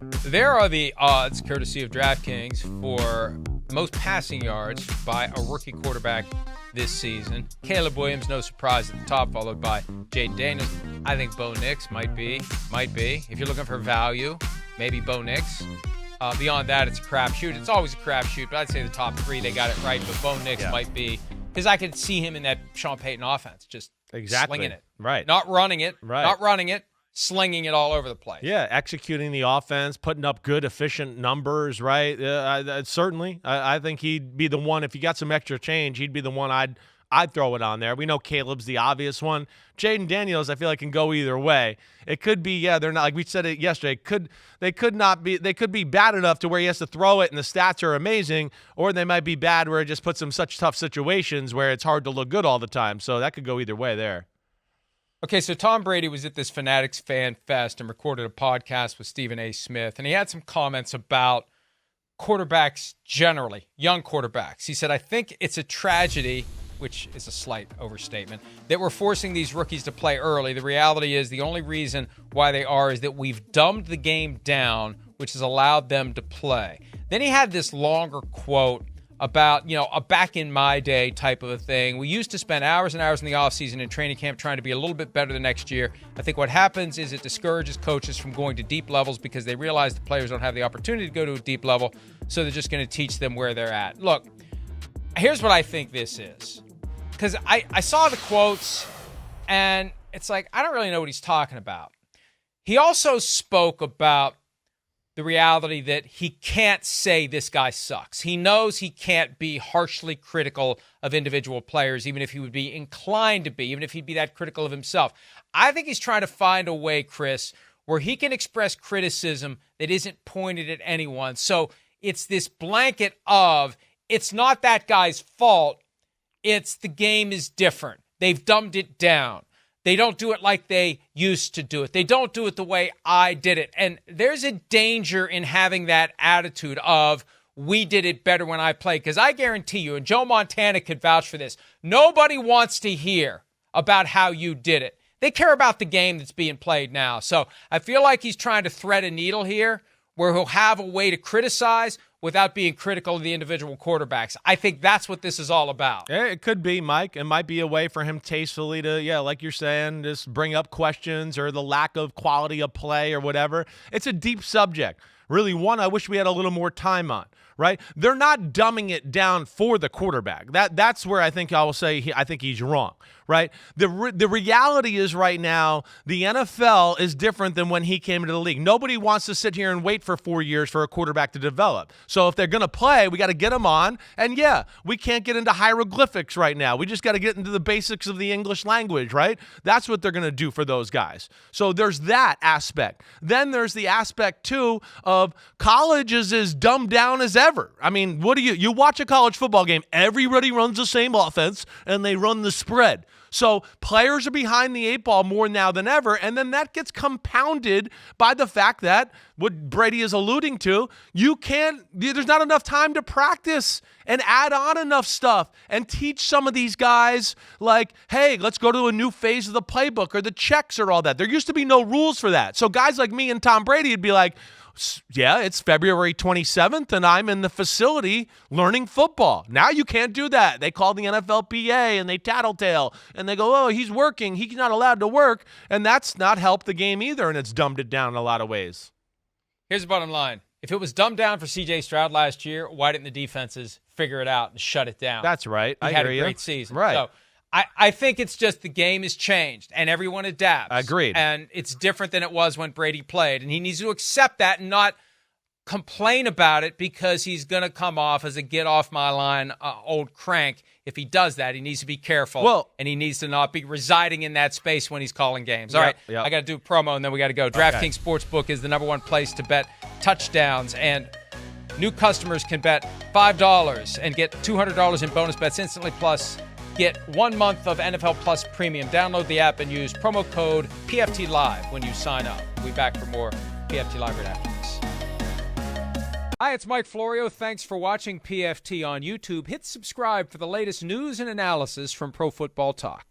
There are the odds, courtesy of DraftKings, for most passing yards by a rookie quarterback this season. Caleb Williams, no surprise, at the top, followed by Jaden Daniels. I think Bo Nix might be. If you're looking for value, maybe Bo Nix. Beyond that, it's a crapshoot. It's always a crapshoot, but I'd say the top three, they got it right. But Bo Nix might be, because I could see him in that Sean Payton offense, just slinging it. Right. Not running it. Slinging it all over the place. Yeah, executing the offense, putting up good, efficient numbers, right? Certainly. I think he'd be the one, if you got some extra change, he'd be the one I'd throw it on there. We know Caleb's the obvious one. Jaden Daniels, I feel like, can go either way. It could be, they're not, like we said it yesterday, they could be bad enough to where he has to throw it and the stats are amazing, or they might be bad where it just puts him in such tough situations where it's hard to look good all the time. So that could go either way there. Okay, so Tom Brady was at this Fanatics Fan Fest and recorded a podcast with Stephen A. Smith, and he had some comments about quarterbacks generally, young quarterbacks. He said, I think it's a tragedy, which is a slight overstatement, that we're forcing these rookies to play early. The reality is the only reason why they are is that we've dumbed the game down, which has allowed them to play. Then he had this longer quote about, a back in my day type of a thing. We used to spend hours and hours in the offseason and training camp trying to be a little bit better the next year. I think what happens is it discourages coaches from going to deep levels because they realize the players don't have the opportunity to go to a deep level, so they're just going to teach them where they're at. Look, here's what I think this is. Because I saw the quotes, and it's like, I don't really know what he's talking about. He also spoke about the reality that he can't say this guy sucks. He knows he can't be harshly critical of individual players, even if he would be inclined to be, even if he'd be that critical of himself. I think he's trying to find a way, Chris, where he can express criticism that isn't pointed at anyone. So it's this blanket of, it's not that guy's fault, it's the game is different. They've dumbed it down. They don't do it like they used to do it. They don't do it the way I did it. And there's a danger in having that attitude of, we did it better when I played. Because I guarantee you, and Joe Montana could vouch for this, nobody wants to hear about how you did it. They care about the game that's being played now. So I feel like he's trying to thread a needle here where he'll have a way to criticize without being critical of the individual quarterbacks. I think that's what this is all about. It could be, Mike. It might be a way for him tastefully to, like you're saying, just bring up questions or the lack of quality of play or whatever. It's a deep subject. Really, one I wish we had a little more time on, right? They're not dumbing it down for the quarterback. That's where I think I will say I think he's wrong, right? The reality is right now, the NFL is different than when he came into the league. Nobody wants to sit here and wait for 4 years for a quarterback to develop. So if they're going to play, we got to get them on. And we can't get into hieroglyphics right now. We just got to get into the basics of the English language, right? That's what they're going to do for those guys. So there's that aspect. Then there's the aspect, too, of college is as dumbed down as ever. I mean, what do you watch a college football game, everybody runs the same offense and they run the spread. So players are behind the eight ball more now than ever, and then that gets compounded by the fact that what Brady is alluding to, there's not enough time to practice and add on enough stuff and teach some of these guys like, hey, let's go to a new phase of the playbook or the checks or all that. There used to be no rules for that. So guys like me and Tom Brady would be like, yeah, it's February 27th, and I'm in the facility learning football. Now you can't do that. They call the NFLPA, and they tattletale, and they go, oh, he's working. He's not allowed to work, and that's not helped the game either, and it's dumbed it down in a lot of ways. Here's the bottom line. If it was dumbed down for C.J. Stroud last year, why didn't the defenses figure it out and shut it down? That's right. He had a great season. Right. So I think it's just the game has changed and everyone adapts. Agreed. And it's different than it was when Brady played. And he needs to accept that and not complain about it because he's going to come off as a get-off-my-line old crank. If he does that, he needs to be careful. And he needs to not be residing in that space when he's calling games. All right, I got to do a promo and then we got to go. DraftKings Sportsbook is the #1 place to bet touchdowns. And new customers can bet $5 and get $200 in bonus bets instantly. Plus, get 1 month of NFL Plus Premium. Download the app and use promo code PFT Live when you sign up. We'll be back for more PFT Live right after this. Hi, it's Mike Florio. Thanks for watching PFT on YouTube. Hit subscribe for the latest news and analysis from Pro Football Talk.